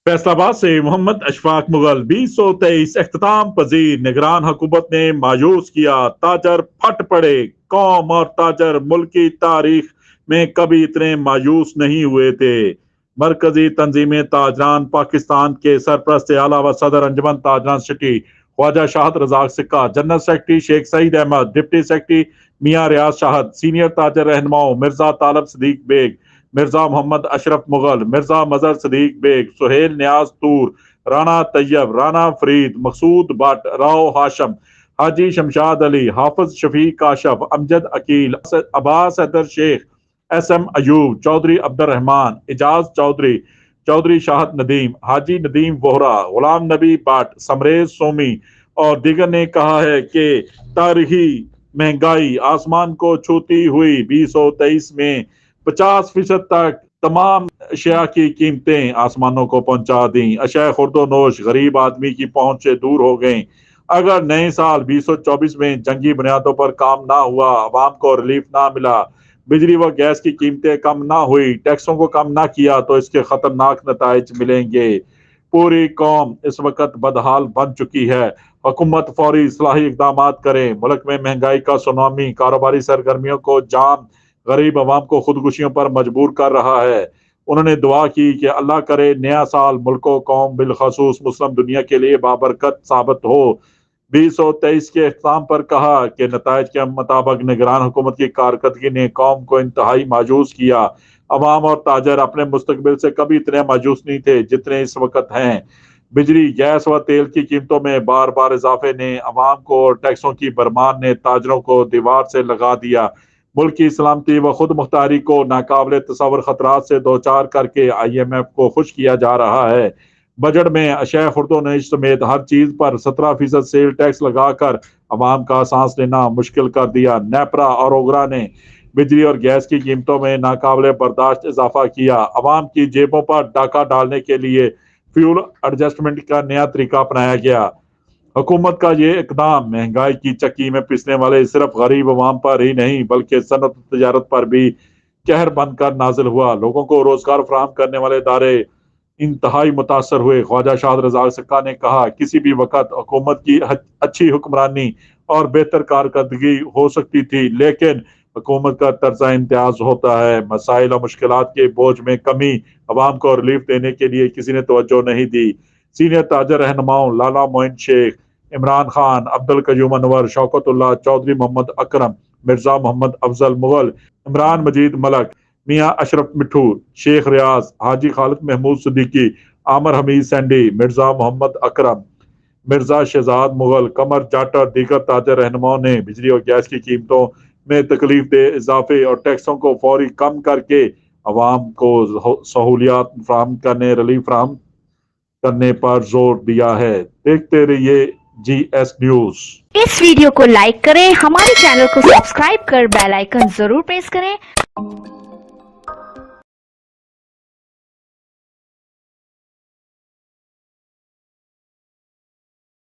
फैसलाबाद से मोहम्मद अशफाक मुगल 2023 अख्ताम पजीर निगरान हुकूमत ने मायूस किया। ताजर फट पड़े। कौम और ताजर मुल्क की तारीख में कभी इतने मायूस नहीं हुए थे। मरकजी तंजीमें ताजरान पाकिस्तान के सरप्रस्त आला व सदर Anjuman Tajiran city Khwaja Shahid Razzaq Sikka, general secretary Sheikh Saeed Ahmed, deputy secretary Mian Riaz Shahid, senior ताजर रहनुमाओं मिर्जा तालब सदीक बेग, मिर्जा मोहम्मद अशरफ मुगल, मिर्जा मजहर सदीक बेग, सुहेल नियाज तूर, राना तैयब, राना फरीद, मकसूद भट्ट, राव हाशम, हाजी शमशाद अली, हाफिज शफीक काशफ, अमजद अकील, अब्बास हैदर शेख, SM अयूब, चौधरी अब्दुर्रहमान, इजाज चौधरी, चौधरी शाहद नदीम, हाजी नदीम वोहरा, गुलाम नबी भट्ट, समरेज सोमी और दीगर ने कहा है कि तारीखी महंगाई आसमान को छूती हुई 2023 में 50% तक तमाम अशिया की कीमतें आसमानों को पहुंचा दी। अशिया खुर्दोनोश गरीब आदमी की पहुंच से दूर हो गई। अगर नए साल 2024 में जंगी बुनियादों पर काम ना हुआ, आवाम को रिलीफ ना मिला, बिजली व गैस की कीमतें कम ना हुई, टैक्सों को कम ना किया तो इसके खतरनाक नताइज मिलेंगे। पूरी कौम इस वक्त बदहाल बन चुकी है। हुकूमत फौरी इस्लाही इकदाम करे। मुल्क में महंगाई का सुनामी कारोबारी सरगर्मियों को जाम, गरीब अवाम को खुदकुशियों पर मजबूर कर रहा है। उन्होंने दुआ की कि अल्लाह करे नया साल मुल्क कौम बिलखसूस मुस्लिम दुनिया के लिए बाबरकत साबित हो। 2023 के अख्ताम पर कहा कि नताइज के मुताबिक निगरान हुकूमत की कारकर्दगी ने कौम को इंतहाई मायूस किया। अवाम और ताजर अपने मुस्तकबिल से कभी इतने मायूस नहीं थे जितने इस वक्त हैं। बिजली, गैस व तेल की कीमतों में बार बार इजाफे ने अवाम को और टैक्सों की भरमार ने ताजरों को दीवार से लगा दिया। मुल्क की सलामती व खुद मुख्तारी को नाकाबिल तसव्वुर खतरात से दो चार करके IMF को खुश किया जा रहा है। बजट में अशिया खुर्दोनोश समेत हर चीज पर 17% सेल टैक्स लगाकर अवाम का सांस लेना मुश्किल कर दिया। नेपरा और ओगरा ने बिजली और गैस की कीमतों में नाकाबिल बर्दाश्त इजाफा किया। अवाम की जेबों पर डाका डालने के लिए फ्यूल एडजस्टमेंट का नया तरीका अपनाया गया। हुकूमत का ये इकदाम महंगाई की चक्की में पिसने वाले सिर्फ गरीब अवाम पर ही नहीं बल्कि सनत तजारत पर भी कहर बनकर नाजिल हुआ। लोगों को रोजगार फराहम करने वाले इदारे इंतहाई मुतासर हुए। ख्वाजा शाहद रजाक सिक्का ने कहा, किसी भी वक्त हुकूमत की अच्छी हुक्मरानी और बेहतर कारकर्दगी हो सकती थी, लेकिन हुकूमत का तर्जा इम्तियाज होता है। मसाइल और मुश्किलात के बोझ में कमी अवाम को रिलीफ देने के लिए किसी ने तवज्जो नहीं दी। सीनियर ताजर रहनुमाओं लाला मोइन शेख, इमरान खान, अब्दुल कयूम अनवर, शौकतुल्लाह, चौधरी मोहम्मद अकरम, मिर्जा मोहम्मद अफजल मुगल, इमरान मजीद मलक, मियां अशरफ मिठू, शेख रियाज, हाजी खालिद महमूद सिद्दीकी, आमर हमीद सैंडी, मिर्जा मोहम्मद अकरम, मिर्जा शहजाद मुगल, कमर जाटर दीगर ताजर रहनुमाओं ने बिजली और गैस की कीमतों में तकलीफ दे इजाफे और टैक्सों को फौरी कम करके अवाम को सहूलियात फराहम करने, रिलीफ फराहम करने पर जोर दिया है। देखते रहिए GS न्यूज। इस वीडियो को लाइक करें, हमारे चैनल को सब्सक्राइब कर बेल आइकन जरूर प्रेस करें।